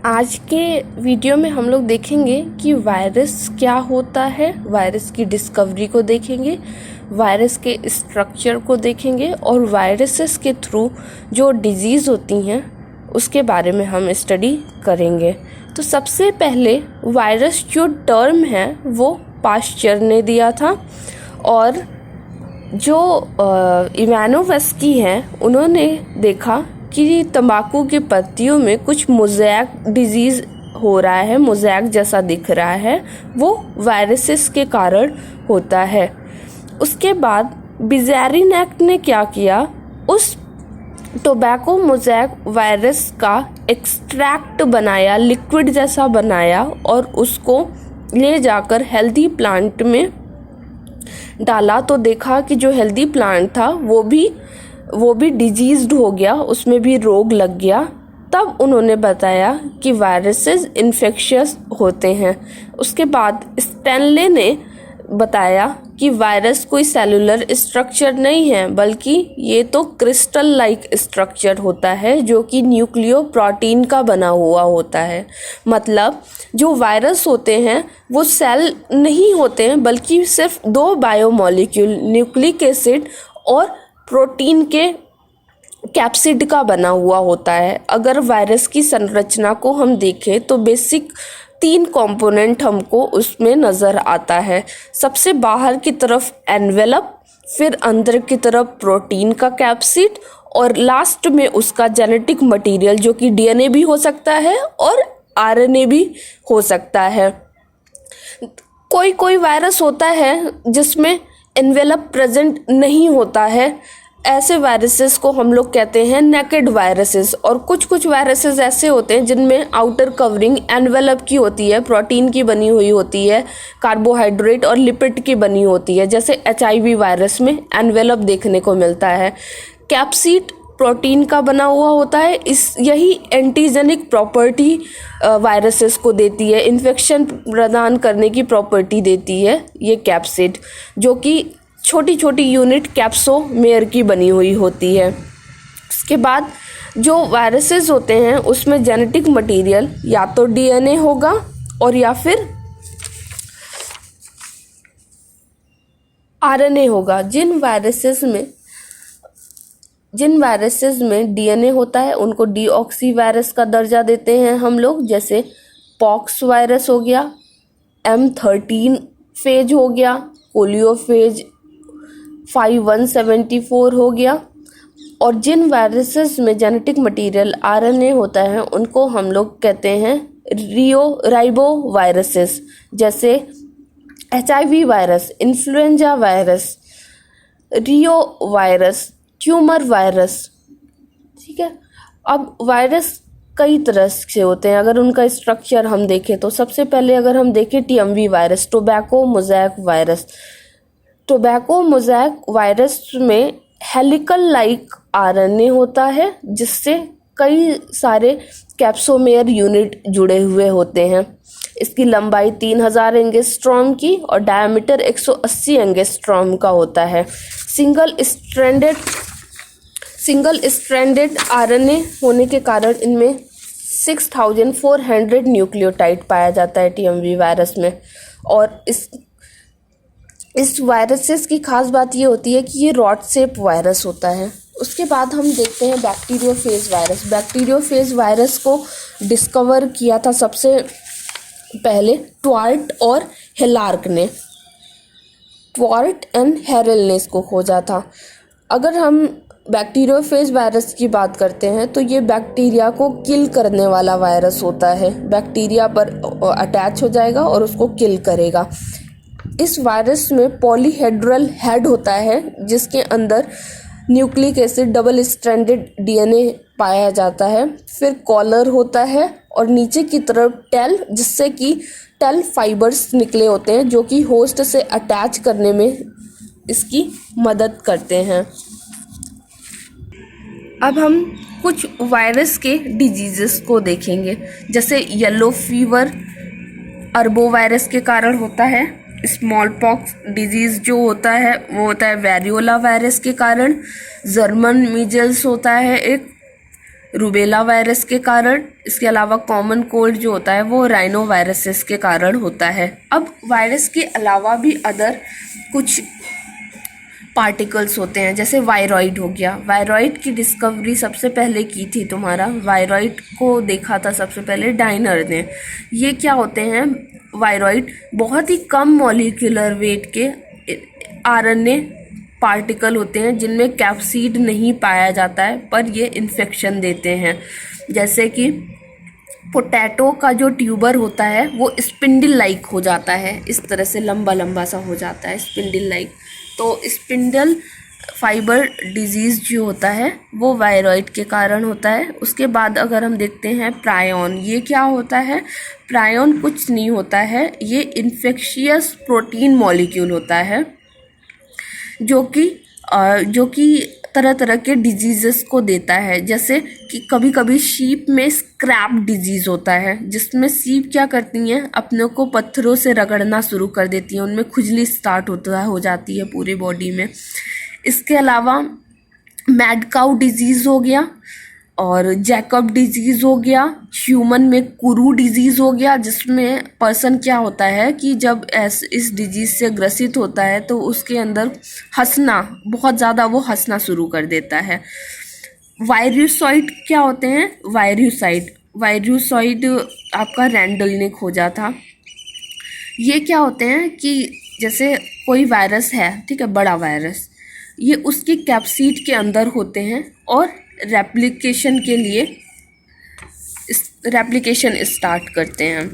आज के वीडियो में हम लोग देखेंगे कि वायरस क्या होता है, वायरस की डिस्कवरी को देखेंगे, वायरस के स्ट्रक्चर को देखेंगे और वायरसेस के थ्रू जो डिजीज़ होती हैं उसके बारे में हम स्टडी करेंगे। तो सबसे पहले वायरस जो टर्म है वो पाश्चर ने दिया था और जो इवानोव्स्की हैं उन्होंने देखा कि तंबाकू की पत्तियों में कुछ मोज़ेक डिजीज़ हो रहा है, मोज़ेक जैसा दिख रहा है, वो वायरसेस के कारण होता है। उसके बाद बिज़ारिनेक ने क्या किया, उस टोबैको मोज़ेक वायरस का एक्सट्रैक्ट बनाया, लिक्विड जैसा बनाया और उसको ले जाकर हेल्दी प्लांट में डाला तो देखा कि जो हेल्दी प्लांट था वो भी डिजीज्ड हो गया, उसमें भी रोग लग गया। तब उन्होंने बताया कि वायरसेस इन्फेक्शियस होते हैं। उसके बाद स्टैनले ने बताया कि वायरस कोई सेलुलर स्ट्रक्चर नहीं है बल्कि ये तो क्रिस्टल लाइक स्ट्रक्चर होता है जो कि न्यूक्लियो प्रोटीन का बना हुआ होता है। मतलब जो वायरस होते हैं वो सेल नहीं होते हैं बल्कि सिर्फ दो बायोमॉलिक्यूल न्यूक्लिक एसिड और प्रोटीन के कैप्सिड का बना हुआ होता है। अगर वायरस की संरचना को हम देखें तो बेसिक 3 कंपोनेंट हमको उसमें नज़र आता है। सबसे बाहर की तरफ एनवेलप, फिर अंदर की तरफ प्रोटीन का कैप्सिड और लास्ट में उसका जेनेटिक मटेरियल जो कि डीएनए भी हो सकता है और आरएनए भी हो सकता है। कोई कोई वायरस होता है जिसमें एनवेलप प्रेजेंट नहीं होता है, ऐसे वायरसेस को हम लोग कहते हैं नेकेड वायरसेस। और कुछ कुछ वायरसेस ऐसे होते हैं जिनमें आउटर कवरिंग एनवेलप की होती है, प्रोटीन की बनी हुई होती है, कार्बोहाइड्रेट और लिपिड की बनी होती है। जैसे एचआईवी वायरस में एनवेलप देखने को मिलता है। कैप्सिड प्रोटीन का बना हुआ होता है। यही एंटीजेनिक प्रॉपर्टी वायरसेस को देती है, इन्फेक्शन प्रदान करने की प्रॉपर्टी देती है ये कैप्सिड, जो कि छोटी छोटी यूनिट कैप्सोमेयर की बनी हुई होती है। इसके बाद जो वायरसेस होते हैं उसमें जेनेटिक मटेरियल या तो डीएनए होगा और या फिर आरएनए होगा। जिन वायरसेस में डीएनए होता है उनको डीऑक्सी वायरस का दर्जा देते हैं हम लोग। जैसे पॉक्स वायरस हो गया, M13 फेज हो गया, पोलियो फेज 5174 हो गया। और जिन वायरसेस में जेनेटिक मटेरियल आरएनए होता है उनको हम लोग कहते हैं राइबो वायरसेस। जैसे एचआईवी वायरस, इन्फ्लुएंजा वायरस, रियो वायरस, ट्यूमर वायरस। ठीक है, अब वायरस कई तरह से होते हैं। अगर उनका स्ट्रक्चर हम देखें तो सबसे पहले अगर हम देखें TMV virus, tobacco mosaic virus. Tobacco mosaic virus में हेलिकल लाइक आरएनए होता है जिससे कई सारे कैप्सोमेयर यूनिट जुड़े हुए होते हैं। इसकी लंबाई 3000 एंगस्ट्रॉम की और डायमीटर 180 एंगस्ट्रॉम का होता है। सिंगल स्ट्रैंडेड आरएनए होने के कारण इनमें 6400 न्यूक्लियोटाइड पाया जाता है टीएमवी वायरस में। और इस वायरसेस की खास बात ये होती है कि ये रॉड शेप वायरस होता है। उसके बाद हम देखते हैं बैक्टीरियोफेज वायरस। बैक्टीरियोफेज वायरस को डिस्कवर किया था सबसे पहले ट्वार्ट और हेलार्क ने। ट्वार्ट एंड हेरल ने इसको खोजा था। अगर हम बैक्टीरियोफेज वायरस की बात करते हैं तो ये बैक्टीरिया को किल करने वाला वायरस होता है। बैक्टीरिया पर अटैच हो जाएगा और उसको किल करेगा। इस वायरस में पॉलीहेड्रल हेड होता है जिसके अंदर nucleic acid double stranded DNA पाया जाता है। फिर कॉलर होता है और नीचे की तरफ टेल, जिससे कि टेल फाइबर्स निकले होते हैं जो कि होस्ट से अटैच करने में इसकी मदद करते हैं। अब हम कुछ वायरस के डिजीजेस को देखेंगे। जैसे येलो फीवर अरबो वायरस के कारण होता है। स्मॉल पॉक्स डिजीज़ जो होता है वो होता है वेरियोला वायरस के कारण। जर्मन मीजल्स होता है एक, रूबेला वायरस के कारण। इसके अलावा कॉमन कोल्ड जो होता है वो राइनो वायरसेस के कारण होता है। अब वायरस के अलावा भी अदर कुछ पार्टिकल्स होते हैं, जैसे वायरॉइड हो गया। वायरॉइड की डिस्कवरी सबसे पहले की थी वायरॉइड को देखा था सबसे पहले डाइनर ने। ये क्या होते हैं? वायरॉइड बहुत ही कम मॉलिक्यूलर वेट के आरएनए पार्टिकल होते हैं जिनमें कैप्सिड नहीं पाया जाता है, पर ये इन्फेक्शन देते हैं। जैसे कि पोटैटो का जो ट्यूबर होता है वो स्पिंडल लाइक हो जाता है, इस तरह से लंबा लंबा सा हो जाता है, स्पिंडल लाइक। तो स्पिंडल फाइबर डिजीज़ जो होता है वो वायरॉइड के कारण होता है। उसके बाद अगर हम देखते हैं प्रायन, ये क्या होता है? प्रायन कुछ नहीं होता है, ये इन्फेक्शियस प्रोटीन मॉलिक्यूल होता है जो कि तरह तरह के डिजीज़ेस को देता है। जैसे कि कभी कभी शीप में स्क्रैप डिजीज़ होता है, जिसमें शीप क्या करती हैं, अपने को पत्थरों से रगड़ना शुरू कर देती हैं, उनमें खुजली स्टार्ट हो जाती है पूरे बॉडी में। इसके अलावा मैड काउ डिजीज़ हो गया और जैकब डिजीज़ हो गया। ह्यूमन में कुरू डिजीज़ हो गया, जिसमें पर्सन क्या होता है कि जब इस डिजीज़ से ग्रसित होता है तो उसके अंदर हंसना, बहुत ज़्यादा वो हंसना शुरू कर देता है। वायरुसॉइड क्या होते हैं? वायरुसॉइड आपका रैंडल ने खोजा था। ये क्या होते हैं कि जैसे कोई वायरस है, ठीक है, बड़ा वायरस, ये उसकी कैप्सिड के अंदर होते हैं और रेप्लिकेशन स्टार्ट करते हैं।